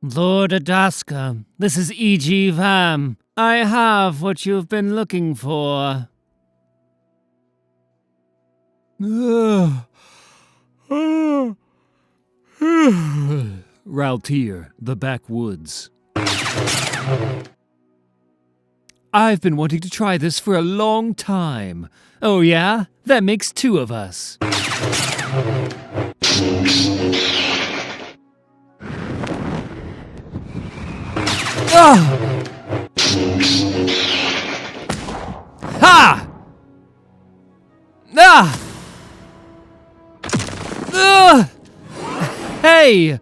Lord Adaska, this is E.G. Vam. I have what you've been looking for. Raltier, the backwoods. I've been wanting to try this for a long time. Oh yeah? That makes two of us. Ah! Ha! Ah! Hey!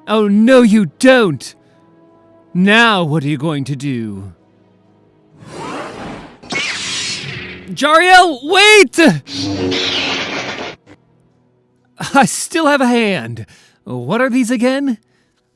Oh, no, you don't! Now, what are you going to do? Jarael, wait! I still have a hand. What are these again?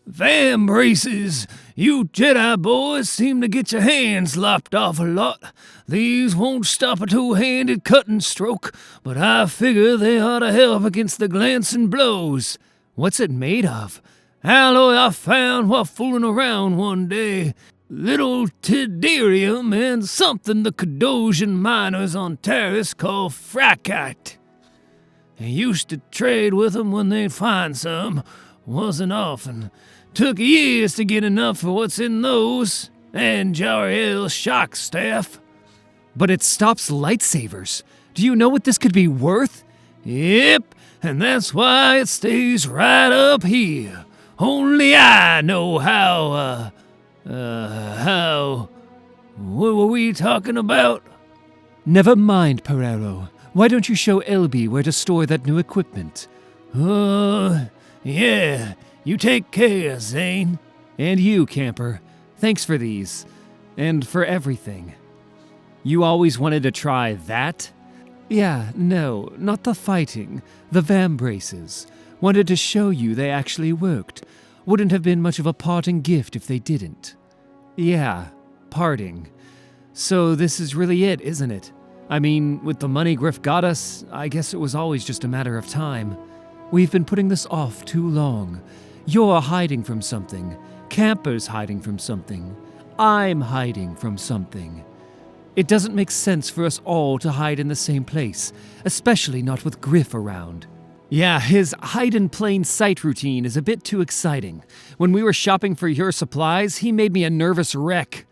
Vam braces. You Jedi boys seem to get your hands lopped off a lot. These won't stop a two-handed cutting stroke, but I figure they ought to help against the glancing blows. What's it made of? Alloy I found while fooling around one day. Little tederium and something the Kadosian miners on Taris call fracite. I used to trade with them when they'd find some. Wasn't often. Took years to get enough for what's in those, and Jarael's shock staff. But it stops lightsabers. Do you know what this could be worth? Yep, and that's why it stays right up here. Only I know how, what were we talking about? Never mind, Perero. Why don't you show Elby where to store that new equipment? Yeah. You take care, Zayne. And you, camper. Thanks for these. And for everything. You always wanted to try that? Yeah, no, not the fighting. The Vam braces. Wanted to show you they actually worked. Wouldn't have been much of a parting gift if they didn't. Yeah, parting. So this is really it, isn't it? I mean, with the money Griff got us, I guess it was always just a matter of time. We've been putting this off too long. You're hiding from something. Camper's hiding from something. I'm hiding from something. It doesn't make sense for us all to hide in the same place, especially not with Griff around. Yeah, his hide-in-plain-sight routine is a bit too exciting. When we were shopping for your supplies, he made me a nervous wreck.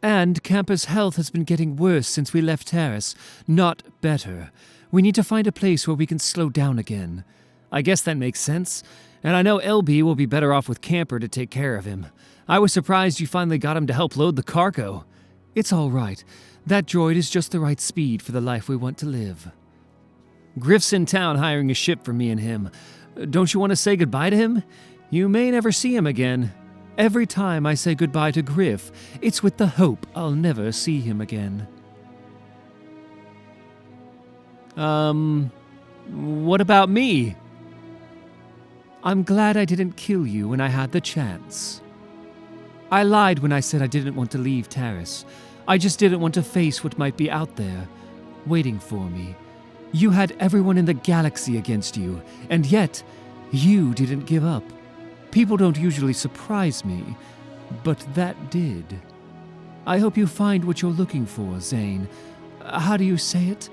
And Camper's health has been getting worse since we left Taris, not better. We need to find a place where we can slow down again. I guess that makes sense. And I know LB will be better off with Camper to take care of him. I was surprised you finally got him to help load the cargo. It's all right. That droid is just the right speed for the life we want to live. Griff's in town hiring a ship for me and him. Don't you want to say goodbye to him? You may never see him again. Every time I say goodbye to Griff, it's with the hope I'll never see him again. What about me? I'm glad I didn't kill you when I had the chance. I lied when I said I didn't want to leave Taris. I just didn't want to face what might be out there, waiting for me. You had everyone in the galaxy against you, and yet, you didn't give up. People don't usually surprise me, but that did. I hope you find what you're looking for, Zayne. How do you say it?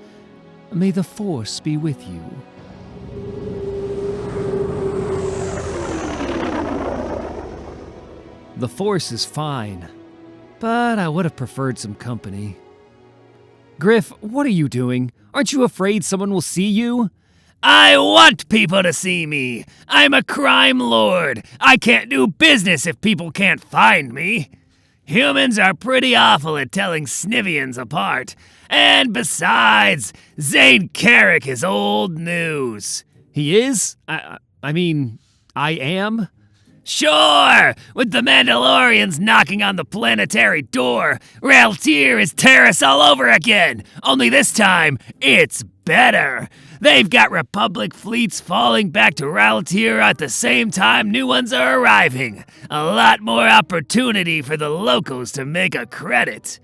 May the Force be with you. The Force is fine, but I would have preferred some company. Griff, what are you doing? Aren't you afraid someone will see you? I want people to see me. I'm a crime lord. I can't do business if people can't find me. Humans are pretty awful at telling Snivians apart. And besides, Zayne Carrick is old news. He is? I mean, I am? Sure! With the Mandalorians knocking on the planetary door, Raltier is Taris all over again. Only this time, it's better. They've got Republic fleets falling back to Raltier at the same time new ones are arriving. A lot more opportunity for the locals to make a credit.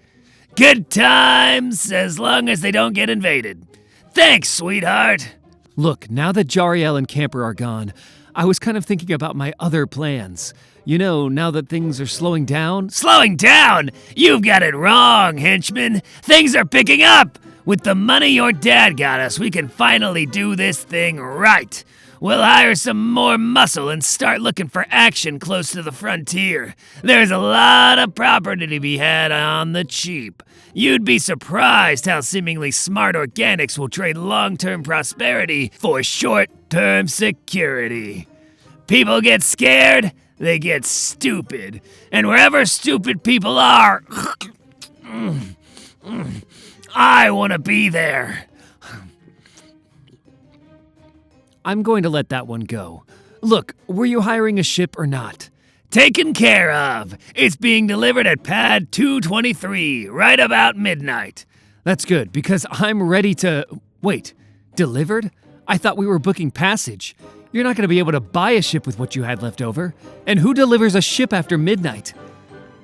Good times, as long as they don't get invaded. Thanks, sweetheart. Look, now that Jarael and Camper are gone, I was kind of thinking about my other plans. You know, now that things are slowing down. Slowing down? You've got it wrong, henchman. Things are picking up. With the money your dad got us, we can finally do this thing right. We'll hire some more muscle and start looking for action close to the frontier. There's a lot of property to be had on the cheap. You'd be surprised how seemingly smart organics will trade long-term prosperity for short-term security. People get scared, they get stupid. And wherever stupid people are, I want to be there. I'm going to let that one go. Look, were you hiring a ship or not? Taken care of. It's being delivered at pad 223, right about midnight. That's good, because I'm ready to... Wait, delivered? I thought we were booking passage. You're not going to be able to buy a ship with what you had left over. And who delivers a ship after midnight?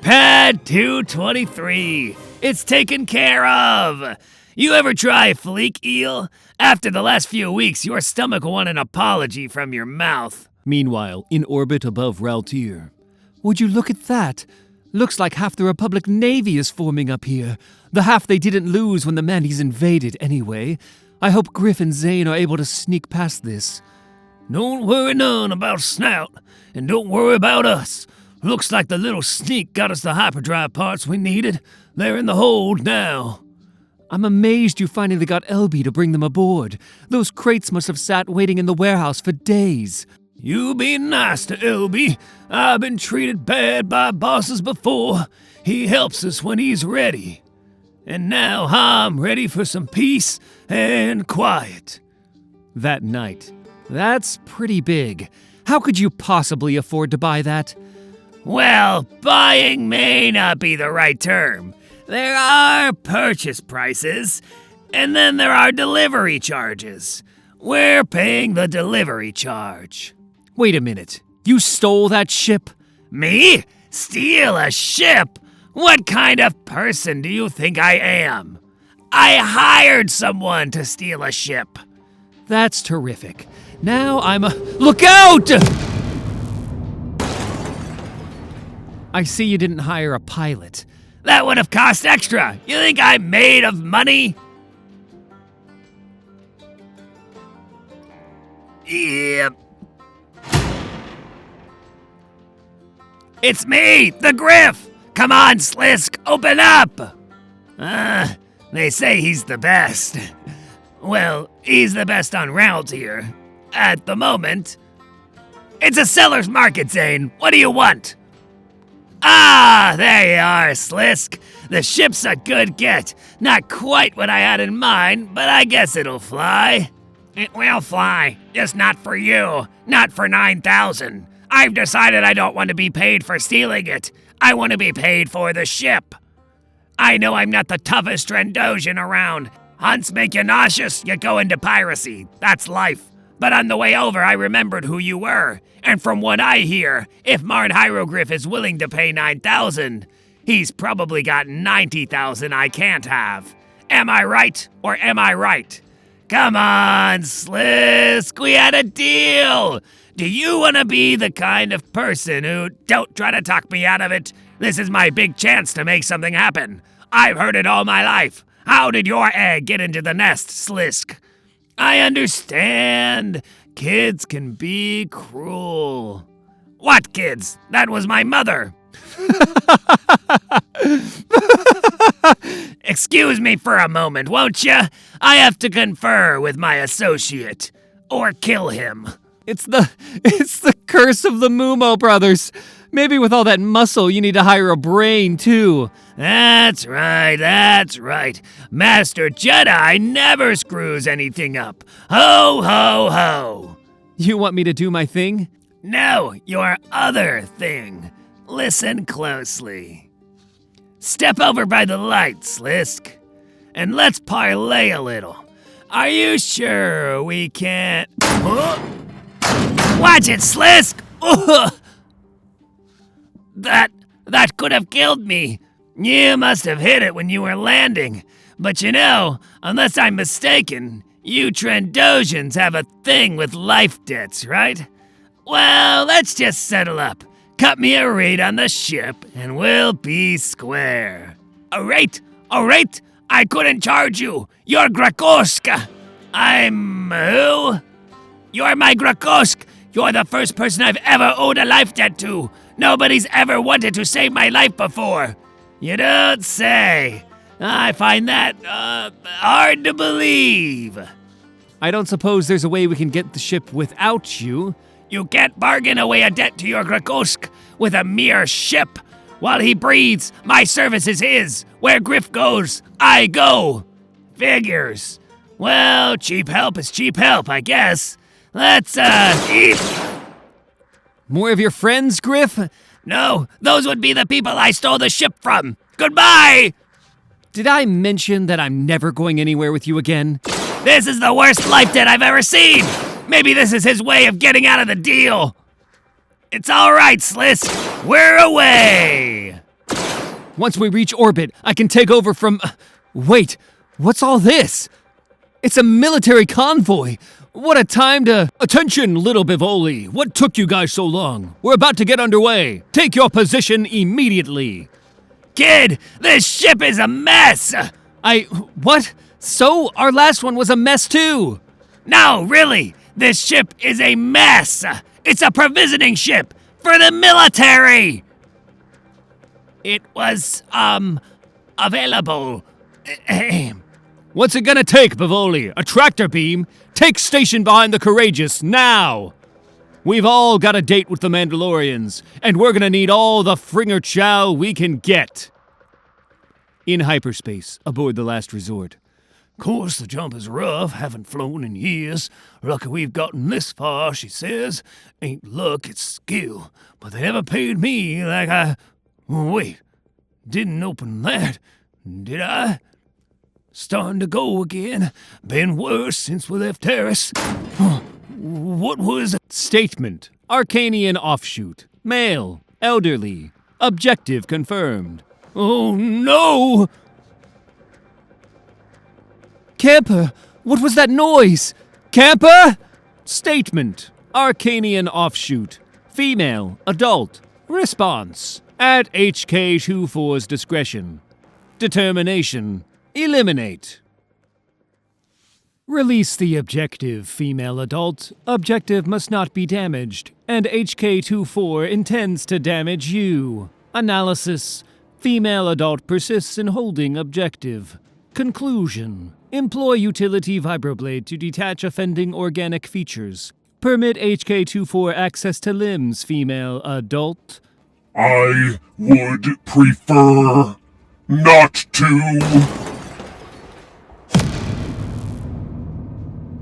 Pad 223. It's taken care of. You ever try fleek eel? After the last few weeks, your stomach will want an apology from your mouth. Meanwhile, in orbit above Raltir. Would you look at that? Looks like half the Republic Navy is forming up here. The half they didn't lose when the Mandy's invaded, anyway. I hope Griff and Zayne are able to sneak past this. Don't worry none about Snout, and don't worry about us. Looks like the little sneak got us the hyperdrive parts we needed. They're in the hold now. I'm amazed you finally got Elby to bring them aboard. Those crates must have sat waiting in the warehouse for days. You be nice to Elby. I've been treated bad by bosses before. He helps us when he's ready. And now I'm ready for some peace and quiet. That night. That's pretty big. How could you possibly afford to buy that? Well, buying may not be the right term. There are purchase prices, and then there are delivery charges. We're paying the delivery charge. Wait a minute. You stole that ship? Me? Steal a ship? What kind of person do you think I am? I hired someone to steal a ship. That's terrific. Now I'm a... Look out! I see you didn't hire a pilot. That would have cost extra. You think I'm made of money? Yep. It's me, the Griff! Come on, Slisk, open up! They say he's the best. Well, he's the best on Raltir. At the moment. It's a seller's market, Zayne. What do you want? Ah, there you are, Slisk. The ship's a good get. Not quite what I had in mind, but I guess it'll fly. It will fly, just not for you. Not for 9,000. I've decided I don't want to be paid for stealing it. I want to be paid for the ship. I know I'm not the toughest Trandoshan around. Hunts make you nauseous, you go into piracy. That's life. But on the way over, I remembered who you were. And from what I hear, if Marn Hierogryph is willing to pay 9,000, he's probably got 90,000 I can't have. Am I right, or am I right? Come on, Slisk, we had a deal. Do you want to be the kind of person who... Don't try to talk me out of it. This is my big chance to make something happen. I've heard it all my life. How did your egg get into the nest, Slisk? I understand. Kids can be cruel. What kids? That was my mother. Excuse me for a moment, won't you? I have to confer with my associate. Or kill him. It's the curse of the Mumo brothers. Maybe with all that muscle, you need to hire a brain, too. That's right. Master Jedi never screws anything up. Ho, ho, ho. You want me to do my thing? No, your other thing. Listen closely. Step over by the light, Slisk, and let's parlay a little. Are you sure we can't... Watch it, Slisk! That could have killed me. You must have hit it when you were landing. But you know, unless I'm mistaken, you Trandoshans have a thing with life debts, right? Well, let's just settle up. Cut me a rate on the ship, and we'll be square. A rate? I couldn't charge you. You're Grakoska. I'm who? You're my Grakosk. You're the first person I've ever owed a life debt to. Nobody's ever wanted to save my life before. You don't say. I find that, hard to believe. I don't suppose there's a way we can get the ship without you. You can't bargain away a debt to your Grakosk with a mere ship. While he breathes, my service is his. Where Griff goes, I go. Figures. Well, cheap help is cheap help, I guess. Let's, eat. More of your friends, Griff? No, those would be the people I stole the ship from. Goodbye! Did I mention that I'm never going anywhere with you again? This is the worst life debt I've ever seen! Maybe this is his way of getting out of the deal. It's all right, Sliss. We're away! Once we reach orbit, I can take over from... Wait, what's all this? It's a military convoy. What a time to... Attention, little Bivoli. What took you guys so long? We're about to get underway. Take your position immediately. Kid, this ship is a mess! What? So? Our last one was a mess too! No, really! This ship is a mess! It's a provisioning ship for the military! It was, available. What's it gonna take, Bivoli? A tractor beam? Take station behind the Courageous, now! We've all got a date with the Mandalorians, and we're gonna need all the fringer chow we can get. In hyperspace, aboard the Last Resort. Course the jump is rough, haven't flown in years. Lucky we've gotten this far, she says. Ain't luck, it's skill. But they never paid me like I... Wait, didn't open that, did I? Starting to go again. Been worse since we left Terrace. What was it? Statement. Arcanian offshoot. Male. Elderly. Objective confirmed. Oh no! Camper! What was that noise? Camper! Statement. Arcanian offshoot. Female. Adult. Response. At HK-24's discretion. Determination. Eliminate. Release the objective, female adult. Objective must not be damaged, and HK-24 intends to damage you. Analysis. Female adult persists in holding objective. Conclusion. Employ utility vibroblade to detach offending organic features. Permit HK-24 access to limbs, female adult. I would prefer not to.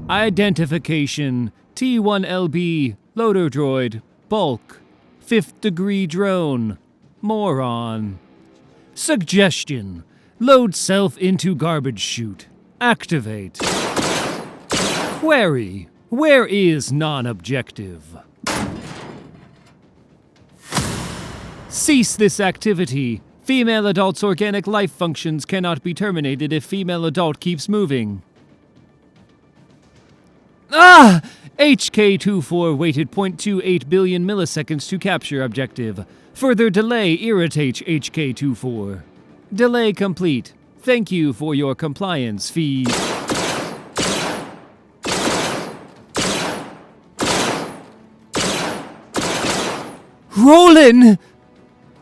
Identification. T1LB. Loader droid. Bulk. 5th degree drone. Moron. Suggestion. Load self into garbage chute. Activate. Query. Where is non-objective? Cease this activity. Female adult's organic life functions cannot be terminated if female adult keeps moving. Ah! HK-24 waited 0.28 billion milliseconds to capture objective. Further delay irritates HK-24. Delay complete. Thank you for your compliance fee. Roland!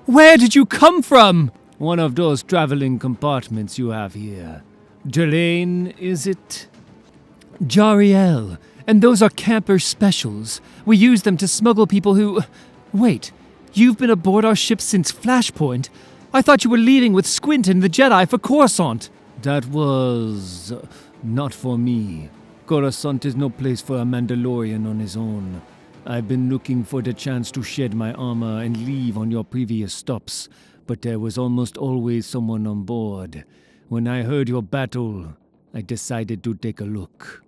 Where did you come from? One of those traveling compartments you have here. Delane, is it? Jarael. And those are camper specials. We use them to smuggle people who... Wait, you've been aboard our ship since Flashpoint? I thought you were leaving with Squint and the Jedi for Coruscant. That was... not for me. Coruscant is no place for a Mandalorian on his own. I've been looking for the chance to shed my armor and leave on your previous stops, but there was almost always someone on board. When I heard your battle, I decided to take a look.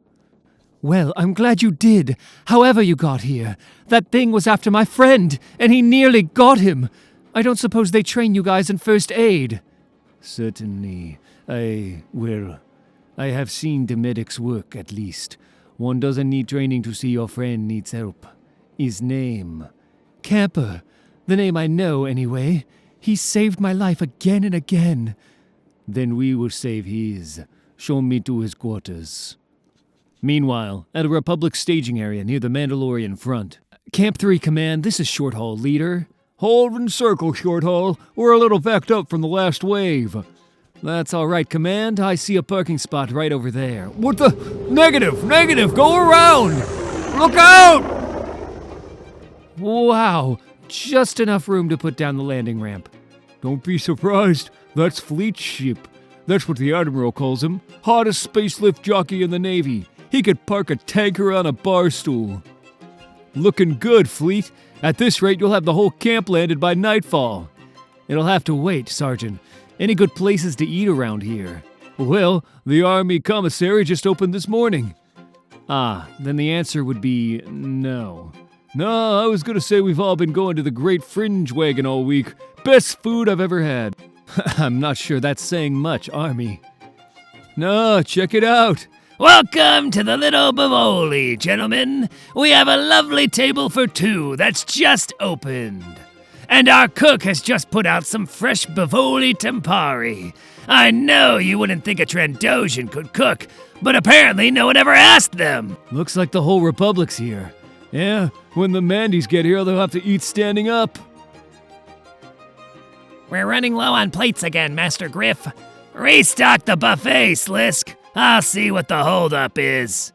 Well, I'm glad you did. However you got here. That thing was after my friend, and he nearly got him. I don't suppose they train you guys in first aid. Certainly. I have seen the medics work, at least. One doesn't need training to see your friend needs help. His name. Camper. The name I know, anyway. He saved my life again and again. Then we will save his. Show me to his quarters. Meanwhile, at a Republic staging area near the Mandalorian front. Camp 3 Command, this is Short Haul Leader. Hold and circle, Short Haul. We're a little backed up from the last wave. That's all right, Command. I see a parking spot right over there. What the? Negative! Go around! Look out! Wow, just enough room to put down the landing ramp. Don't be surprised. That's Fleet Ship. That's what the Admiral calls him. Hottest space lift jockey in the Navy. He could park a tanker on a bar stool. Looking good, Fleet. At this rate, you'll have the whole camp landed by nightfall. It'll have to wait, Sergeant. Any good places to eat around here? Well, the Army Commissary just opened this morning. Then the answer would be no. No, I was gonna say we've all been going to the Great Fringe Wagon all week. Best food I've ever had. I'm not sure that's saying much, Army. No, check it out. Welcome to the Little Bavoli, gentlemen. We have a lovely table for two that's just opened. And our cook has just put out some fresh Bavoli Tempari. I know you wouldn't think a Trandoshan could cook, but apparently no one ever asked them. Looks like the whole Republic's here. Yeah, when the Mandies get here, they'll have to eat standing up. We're running low on plates again, Master Griff. Restock the buffet, Slisk. I'll see what the holdup is.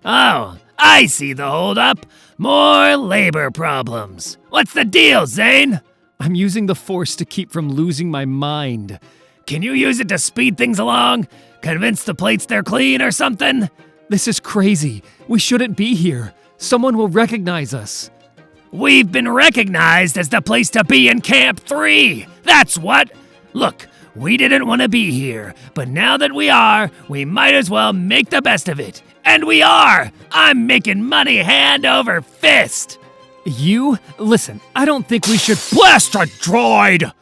Oh, I see the holdup. More labor problems. What's the deal, Zayne? I'm using the Force to keep from losing my mind. Can you use it to speed things along? Convince the plates they're clean or something? This is crazy. We shouldn't be here. Someone will recognize us. We've been recognized as the place to be in Camp 3. That's what. Look, we didn't want to be here, but now that we are, we might as well make the best of it. And we are! I'm making money hand over fist! You? Listen, I don't think we should— Blast a droid!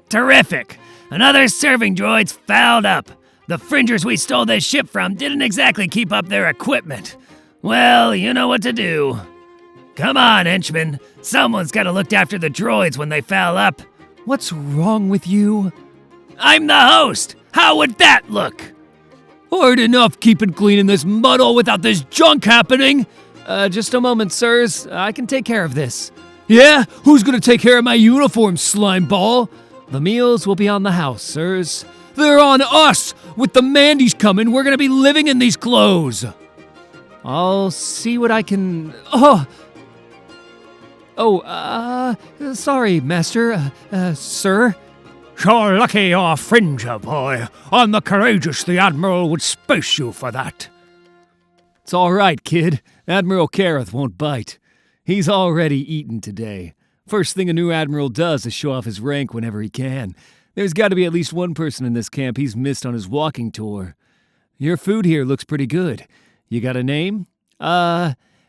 Terrific! Another serving droid's fouled up. The fringers we stole this ship from didn't exactly keep up their equipment. Well, you know what to do. Come on, henchmen. Someone's gotta look after the droids when they foul up. What's wrong with you? I'm the host! How would that look? Hard enough keeping clean in this muddle without this junk happening. Just a moment, sirs. I can take care of this. Yeah? Who's gonna take care of my uniform, slime ball? The meals will be on the house, sirs. They're on us! With the Mandies coming, we're gonna be living in these clothes. I'll see what I can— sorry, Master. Sir? You're lucky you're a Fringer, boy. On the Courageous, the Admiral would space you for that. It's all right, kid. Admiral Careth won't bite. He's already eaten today. First thing a new admiral does is show off his rank whenever he can. There's got to be at least one person in this camp he's missed on his walking tour. Your food here looks pretty good. You got a name?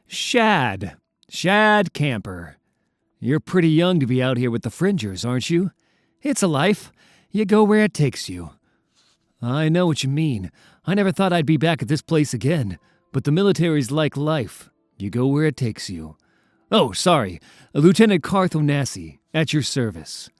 Shad. Shad Camper. You're pretty young to be out here with the Fringers, aren't you? It's a life. You go where it takes you. I know what you mean. I never thought I'd be back at this place again, but the military's like life. You go where it takes you. Oh, sorry. Lieutenant Carth Onassi, at your service.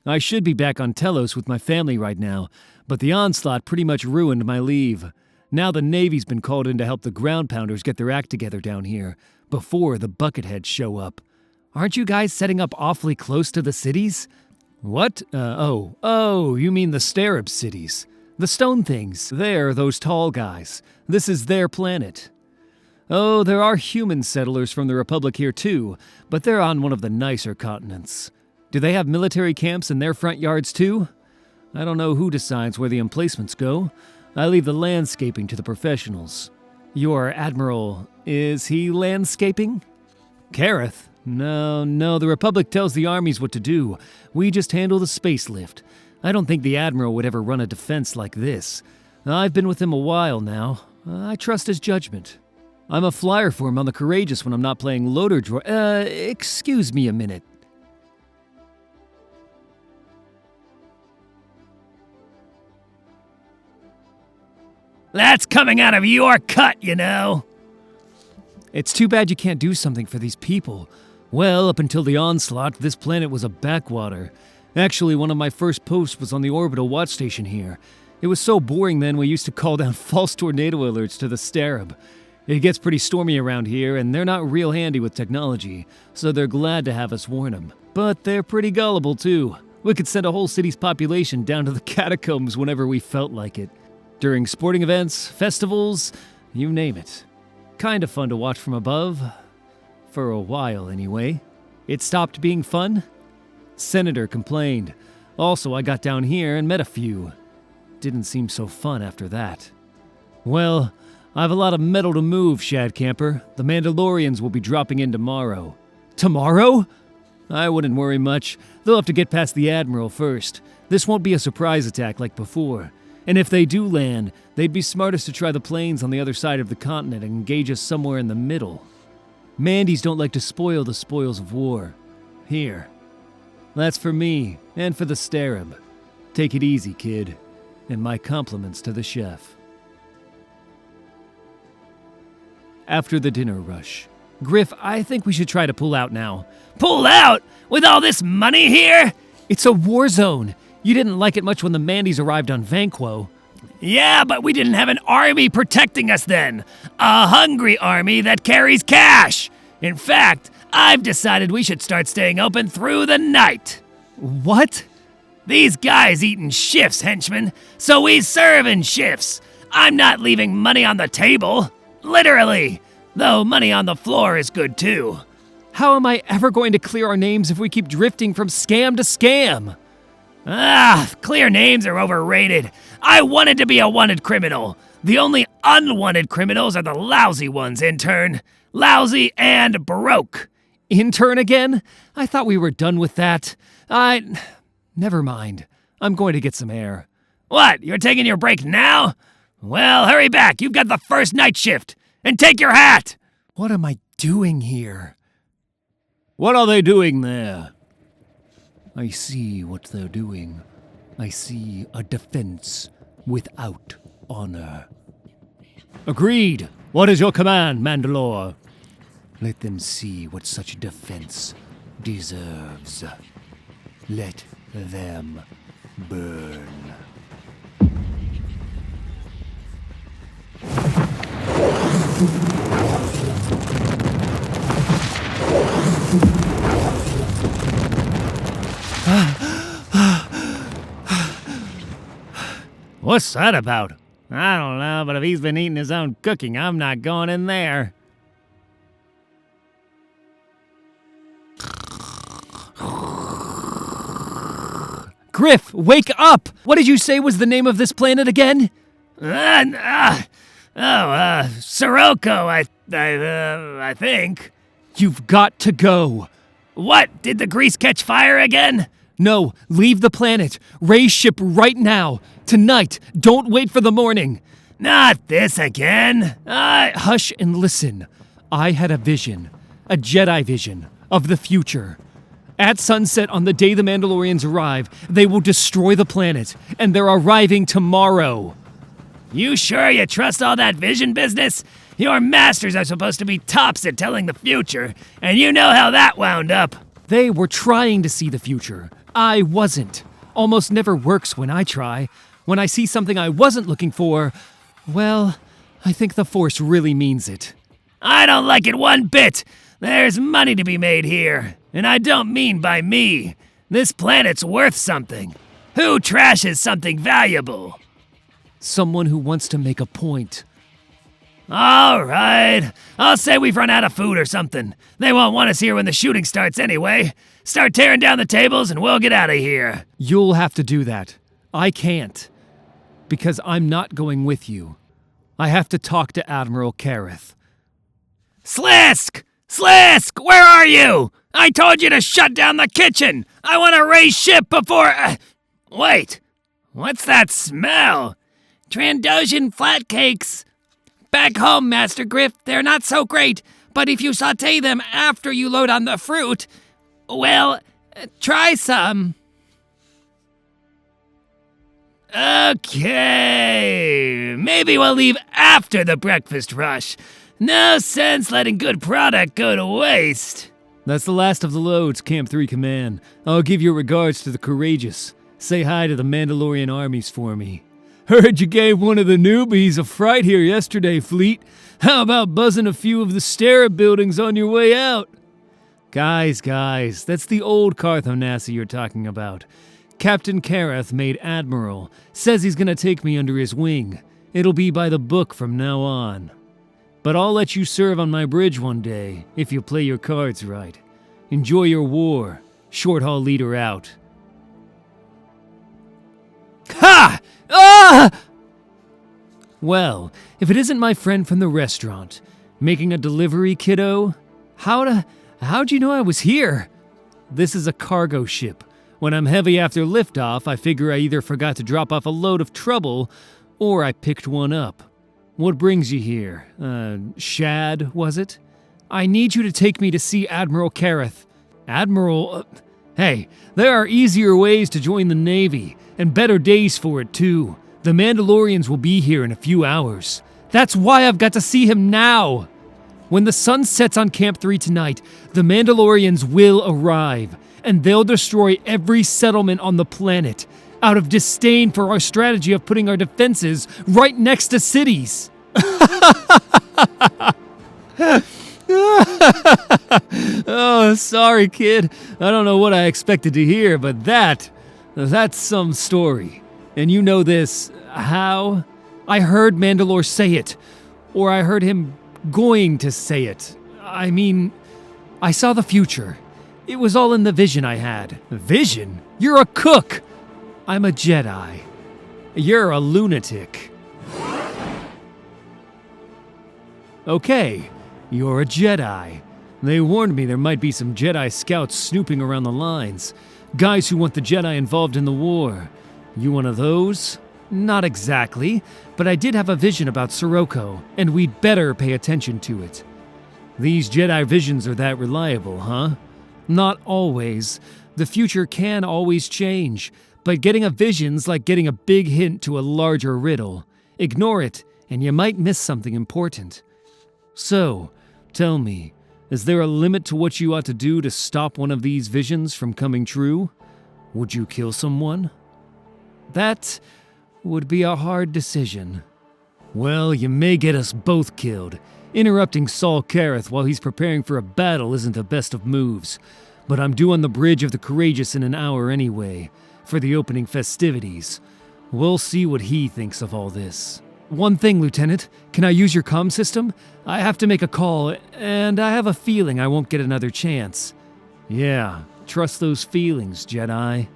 I should be back on Telos with my family right now, but the onslaught pretty much ruined my leave. Now the Navy's been called in to help the ground pounders get their act together down here, before the bucketheads show up. Aren't you guys setting up awfully close to the cities? What? You mean the Starab cities. The stone things. They're those tall guys. This is their planet. Oh, there are human settlers from the Republic here too, but they're on one of the nicer continents. Do they have military camps in their front yards too? I don't know who decides where the emplacements go. I leave the landscaping to the professionals. Your Admiral, is he landscaping? Careth? No, the Republic tells the armies what to do. We just handle the space lift. I don't think the Admiral would ever run a defense like this. I've been with him a while now. I trust his judgment. I'm a flyer for him on the Courageous when I'm not playing loader excuse me a minute. That's coming out of your cut, you know. It's too bad you can't do something for these people. Well, up until the onslaught, this planet was a backwater. Actually, one of my first posts was on the orbital watch station here. It was so boring then we used to call down false tornado alerts to the Starab. It gets pretty stormy around here, and they're not real handy with technology, so they're glad to have us warn them. But they're pretty gullible, too. We could send a whole city's population down to the catacombs whenever we felt like it. During sporting events, festivals, you name it. Kinda fun to watch from above. For a while, anyway. It stopped being fun? Senator complained. Also, I got down here and met a few. Didn't seem so fun after that. Well, I've a lot of metal to move, Shad Camper. The Mandalorians will be dropping in tomorrow. Tomorrow? I wouldn't worry much. They'll have to get past the Admiral first. This won't be a surprise attack like before. And if they do land, they'd be smartest to try the planes on the other side of the continent and engage us somewhere in the middle. Mandies don't like to spoil the spoils of war. Here. That's for me, and for the Starab. Take it easy, kid. And my compliments to the chef. After the dinner rush. Griff, I think we should try to pull out now. Pull out? With all this money here? It's a war zone. You didn't like it much when the Mandies arrived on Vanquo. Yeah, but we didn't have an army protecting us then. A hungry army that carries cash. In fact, I've decided we should start staying open through the night. What? These guys eat in shifts, henchmen, so we serve in shifts. I'm not leaving money on the table. Literally. Though money on the floor is good too. How am I ever going to clear our names if we keep drifting from scam to scam? Clear names are overrated. I wanted to be a wanted criminal. The only unwanted criminals are the lousy ones, intern. Lousy and broke. Intern again? I thought we were done with that. Never mind. I'm going to get some air. What, you're taking your break now? Well, hurry back. You've got the first night shift. And take your hat. What am I doing here? What are they doing there? I see what they're doing. I see a defense without honor. Agreed. What is your command, Mandalore? Let them see what such defense deserves. Let them burn. What's that about? I don't know, but if he's been eating his own cooking, I'm not going in there. Griff, wake up! What did you say was the name of this planet again? Sirocco, I think. You've got to go. What? Did the grease catch fire again? No, leave the planet. Raise ship right now. Tonight. Don't wait for the morning. Not this again. Hush and listen. I had a vision. A Jedi vision. Of the future. At sunset on the day the Mandalorians arrive, they will destroy the planet. And they're arriving tomorrow. You sure you trust all that vision business? Your masters are supposed to be tops at telling the future, and you know how that wound up. They were trying to see the future. I wasn't. Almost never works when I try. When I see something I wasn't looking for, well, I think the Force really means it. I don't like it one bit. There's money to be made here, and I don't mean by me. This planet's worth something. Who trashes something valuable? Someone who wants to make a point. All right. I'll say we've run out of food or something. They won't want us here when the shooting starts anyway. Start tearing down the tables and we'll get out of here. You'll have to do that. I can't. Because I'm not going with you. I have to talk to Admiral Carrick. Slisk! Slisk! Where are you? I told you to shut down the kitchen. I want to raise ship before... Wait. What's that smell? Trandoshan flatcakes. Back home, Master Griff, they're not so great, but if you saute them after you load on the fruit, well, try some. Okay, maybe we'll leave after the breakfast rush. No sense letting good product go to waste. That's the last of the loads, Camp 3 Command. I'll give your regards to the courageous. Say hi to the Mandalorian armies for me. Heard you gave one of the newbies a fright here yesterday, Fleet. How about buzzing a few of the Stera buildings on your way out? Guys, that's the old Carth Onasi you're talking about. Captain Kareth made Admiral. Says he's gonna take me under his wing. It'll be by the book from now on. But I'll let you serve on my bridge one day, if you play your cards right. Enjoy your war. Short haul leader out. Ha! Ah! Well, if it isn't my friend from the restaurant, making a delivery, kiddo? How'd you know I was here? This is a cargo ship. When I'm heavy after liftoff, I figure I either forgot to drop off a load of trouble, or I picked one up. What brings you here? Shad, was it? I need you to take me to see Admiral Kareth. Admiral? Hey, there are easier ways to join the Navy, and better days for it too. The Mandalorians will be here in a few hours. That's why I've got to see him now! When the sun sets on Camp 3 tonight, the Mandalorians will arrive, and they'll destroy every settlement on the planet, out of disdain for our strategy of putting our defenses right next to cities. Oh, sorry, kid. I don't know what I expected to hear, but that's some story. And you know this, how? I heard Mandalore say it, or I heard him going to say it. I mean, I saw the future. It was all in the vision I had. Vision? You're a cook! I'm a Jedi. You're a lunatic. Okay, you're a Jedi. They warned me there might be some Jedi scouts snooping around the lines. Guys who want the Jedi involved in the war. You one of those? Not exactly, but I did have a vision about Sirocco, and we'd better pay attention to it. These Jedi visions are that reliable, huh? Not always. The future can always change, but getting a vision's like getting a big hint to a larger riddle. Ignore it, and you might miss something important. So, tell me, is there a limit to what you ought to do to stop one of these visions from coming true? Would you kill someone? That would be a hard decision. Well, you may get us both killed. Interrupting Saul Kareth while he's preparing for a battle isn't the best of moves. But I'm due on the Bridge of the Courageous in an hour anyway, for the opening festivities. We'll see what he thinks of all this. One thing, Lieutenant. Can I use your comm system? I have to make a call, and I have a feeling I won't get another chance. Yeah, trust those feelings, Jedi.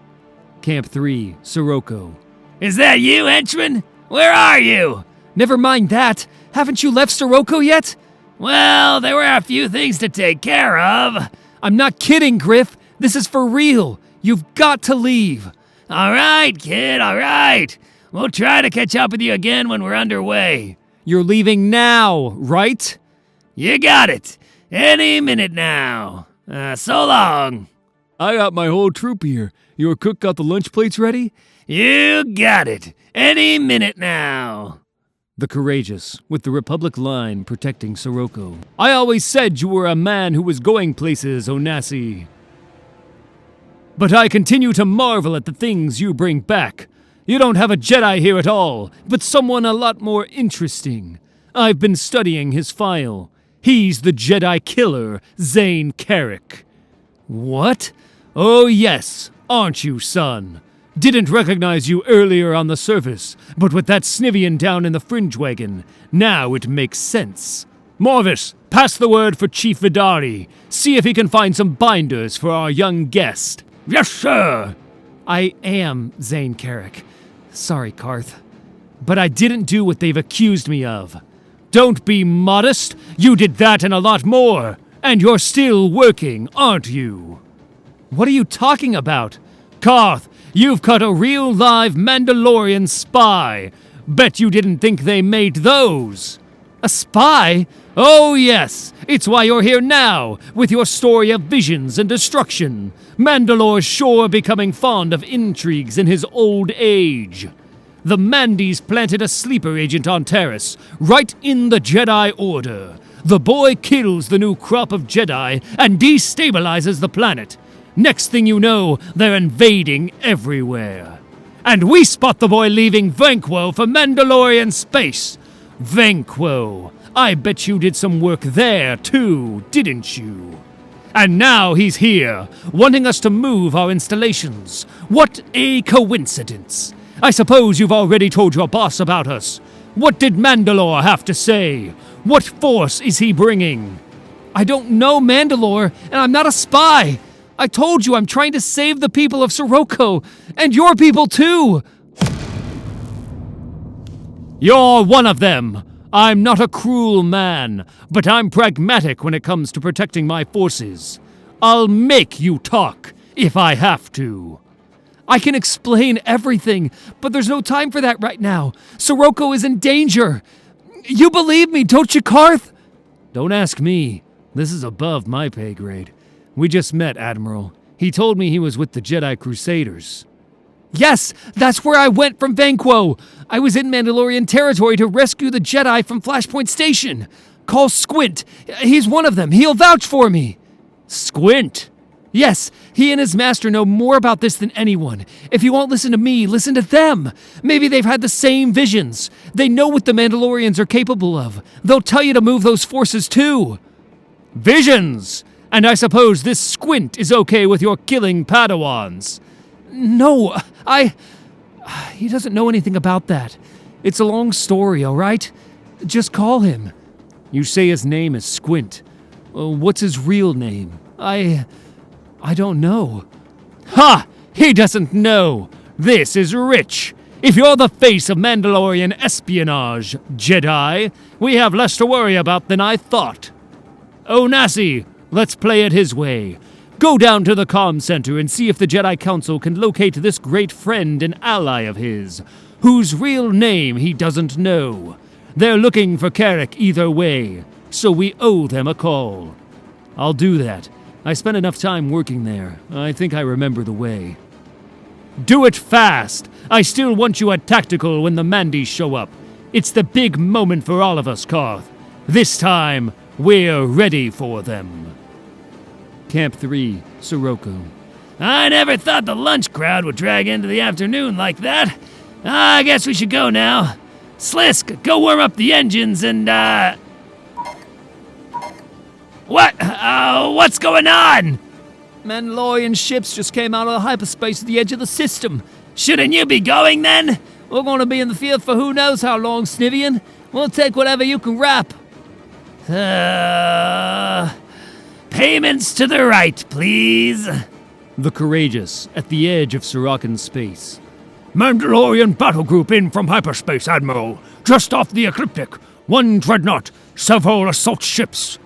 Camp 3, Sirocco. Is that you, henchman? Where are you? Never mind that. Haven't you left Sirocco yet? Well, there were a few things to take care of. I'm not kidding, Griff. This is for real. You've got to leave. All right, kid, all right. We'll try to catch up with you again when we're underway. You're leaving now, right? You got it. Any minute now. So long. I got my whole troop here. Your cook got the lunch plates ready? You got it. Any minute now. The Courageous, with the Republic line protecting Sirocco. I always said you were a man who was going places, Onasi. But I continue to marvel at the things you bring back. You don't have a Jedi here at all, but someone a lot more interesting. I've been studying his file. He's the Jedi killer, Zayne Carrick. What? Oh yes, aren't you, son? Didn't recognize you earlier on the surface, but with that Snivian down in the fringe wagon, now it makes sense. Morvis, pass the word for Chief Vidari. See if he can find some binders for our young guest. Yes, sir. I am Zayne Carrick. Sorry, Carth. But I didn't do what they've accused me of. Don't be modest. You did that and a lot more. And you're still working, aren't you? What are you talking about? Carth, you've caught a real live Mandalorian spy. Bet you didn't think they made those. A spy? Oh yes, it's why you're here now, with your story of visions and destruction. Mandalore's sure becoming fond of intrigues in his old age. The Mandy's planted a sleeper agent on Terrace, right in the Jedi Order. The boy kills the new crop of Jedi and destabilizes the planet. Next thing you know, they're invading everywhere. And we spot the boy leaving Vanquo for Mandalorian space. Vanquo. I bet you did some work there, too, didn't you? And now he's here, wanting us to move our installations. What a coincidence. I suppose you've already told your boss about us. What did Mandalore have to say? What force is he bringing? I don't know Mandalore, and I'm not a spy. I told you I'm trying to save the people of Sirocco, and your people too. You're one of them. I'm not a cruel man, but I'm pragmatic when it comes to protecting my forces. I'll make you talk, if I have to. I can explain everything, but there's no time for that right now. Sirocco is in danger. You believe me, don't you, Karth? Don't ask me. This is above my pay grade. We just met, Admiral. He told me he was with the Jedi Crusaders. Yes, that's where I went from Vanquo. I was in Mandalorian territory to rescue the Jedi from Flashpoint Station. Call Squint. He's one of them. He'll vouch for me. Squint? Yes, he and his master know more about this than anyone. If you won't listen to me, listen to them. Maybe they've had the same visions. They know what the Mandalorians are capable of. They'll tell you to move those forces too. Visions! And I suppose this Squint is okay with your killing Padawans. No, he doesn't know anything about that. It's a long story, all right? Just call him. You say his name is Squint. What's his real name? I don't know. Ha! He doesn't know! This is rich! If you're the face of Mandalorian espionage, Jedi, we have less to worry about than I thought. Onasi, let's play it his way. Go down to the comm center and see if the Jedi Council can locate this great friend and ally of his, whose real name he doesn't know. They're looking for Carrick either way, so we owe them a call. I'll do that. I spent enough time working there. I think I remember the way. Do it fast! I still want you at tactical when the Mandys show up. It's the big moment for all of us, Karth. This time, we're ready for them. Camp 3, Sirocco. I never thought the lunch crowd would drag into the afternoon like that. I guess we should go now. Slisk, go warm up the engines and, What's going on? Mandalorian ships just came out of the hyperspace at the edge of the system. Shouldn't you be going then? We're going to be in the field for who knows how long, Snivian. We'll take whatever you can wrap. Payments to the right, please. The Courageous, at the edge of Siroccan space. Mandalorian battle group in from hyperspace, Admiral. Just off the ecliptic. One dreadnought, several assault ships.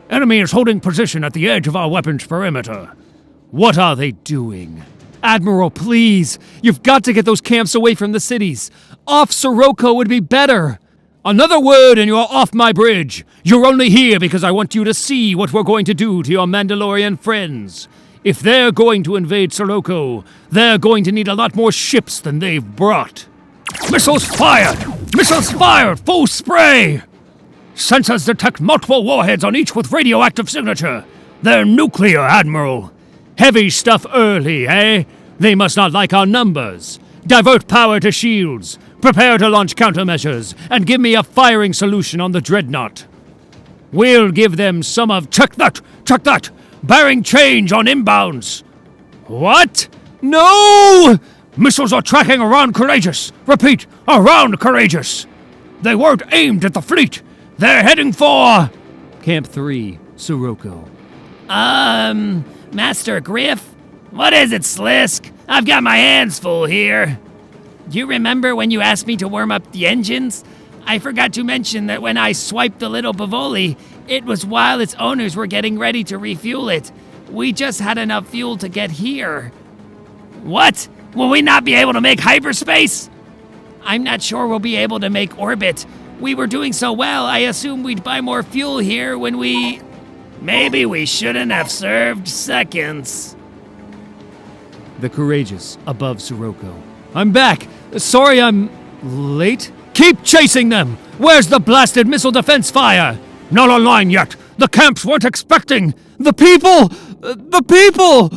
Enemy is holding position at the edge of our weapons perimeter. What are they doing? Admiral, please. You've got to get those camps away from the cities. Off Sirocco would be better. Another word and you're off my bridge. You're only here because I want you to see what we're going to do to your Mandalorian friends. If they're going to invade Sirocco, they're going to need a lot more ships than they've brought. Missiles fired! Missiles fired! Full spray! Sensors detect multiple warheads on each with radioactive signature. They're nuclear, Admiral. Heavy stuff early, eh? They must not like our numbers. Divert power to shields. Prepare to launch countermeasures, and give me a firing solution on the dreadnought. We'll give them some of... Check that! Check that! Bearing change on inbounds. What? No! Missiles are tracking around Courageous. Repeat, around Courageous. They weren't aimed at the fleet. They're heading for... Camp 3, Sirocco. Master Griff? What is it, Slisk? I've got my hands full here. Do you remember when you asked me to warm up the engines? I forgot to mention that when I swiped the little Bavoli, it was while its owners were getting ready to refuel it. We just had enough fuel to get here. What? Will we not be able to make hyperspace? I'm not sure we'll be able to make orbit. We were doing so well, I assumed we'd buy more fuel here when we... Maybe we shouldn't have served seconds. The Courageous, above Sirocco. I'm back! Sorry, I'm... Late? Keep chasing them! Where's the blasted missile defense fire? Not online yet! The camps weren't expecting! The people! The people!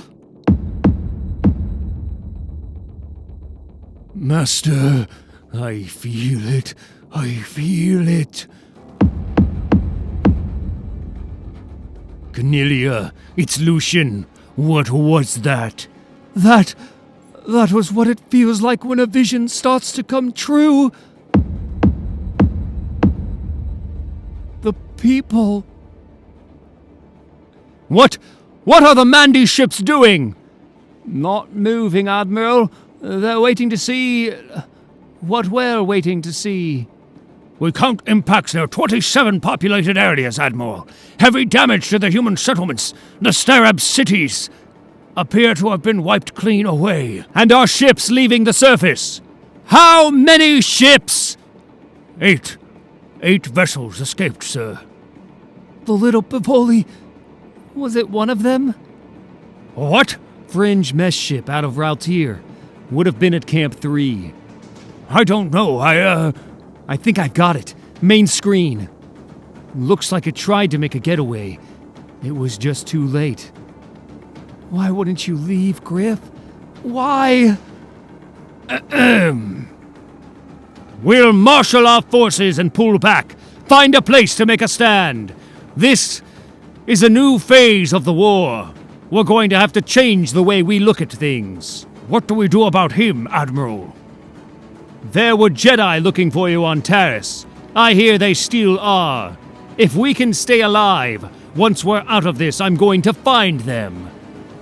Master, I feel it. I feel it. Cornelia, it's Lucian. What was that? That was what it feels like when a vision starts to come true. The people. What are the Mandy ships doing? Not moving, Admiral. They're waiting to see what we're waiting to see. We count impacts near 27 populated areas, Admiral. Heavy damage to the human settlements. The Starab cities appear to have been wiped clean away. And our ships leaving the surface. How many ships? 8. 8 vessels escaped, sir. The little Bavoli. Was it one of them? What? Fringe mess ship out of Raltier. Would have been at Camp 3. I don't know. I think I got it. Main screen. Looks like it tried to make a getaway. It was just too late. Why wouldn't you leave, Griff? Why? We'll marshal our forces and pull back. Find a place to make a stand. This is a new phase of the war. We're going to have to change the way we look at things. What do we do about him, Admiral? There were Jedi looking for you on Taris. I hear they still are. If we can stay alive, once we're out of this, I'm going to find them.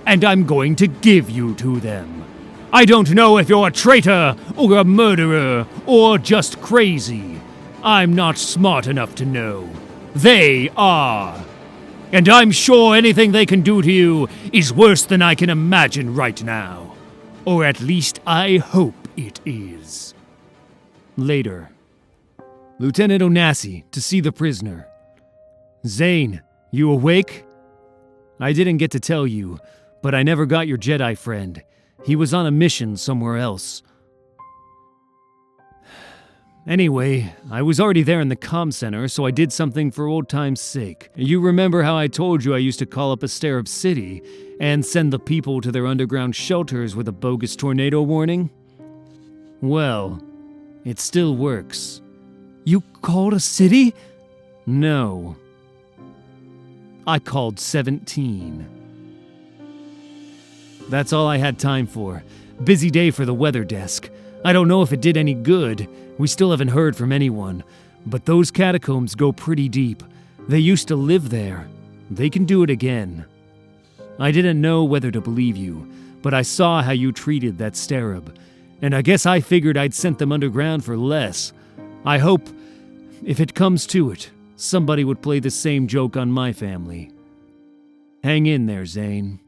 And I'm going to give you to them. I don't know if you're a traitor, or a murderer, or just crazy. I'm not smart enough to know. They are. And I'm sure anything they can do to you is worse than I can imagine right now. Or at least I hope it is. Later. Lieutenant Onassi, to see the prisoner. Zayne, you awake? I didn't get to tell you, but I never got your Jedi friend. He was on a mission somewhere else. Anyway, I was already there in the comm center, so I did something for old time's sake. You remember how I told you I used to call up Asterib City and send the people to their underground shelters with a bogus tornado warning? Well, it still works. You called a city? No. I called 17. That's all I had time for. Busy day for the weather desk. I don't know if it did any good. We still haven't heard from anyone. But those catacombs go pretty deep. They used to live there. They can do it again. I didn't know whether to believe you, but I saw how you treated that Starab, and I guess I figured I'd sent them underground for less. I hope, if it comes to it, somebody would play the same joke on my family. Hang in there, Zayne.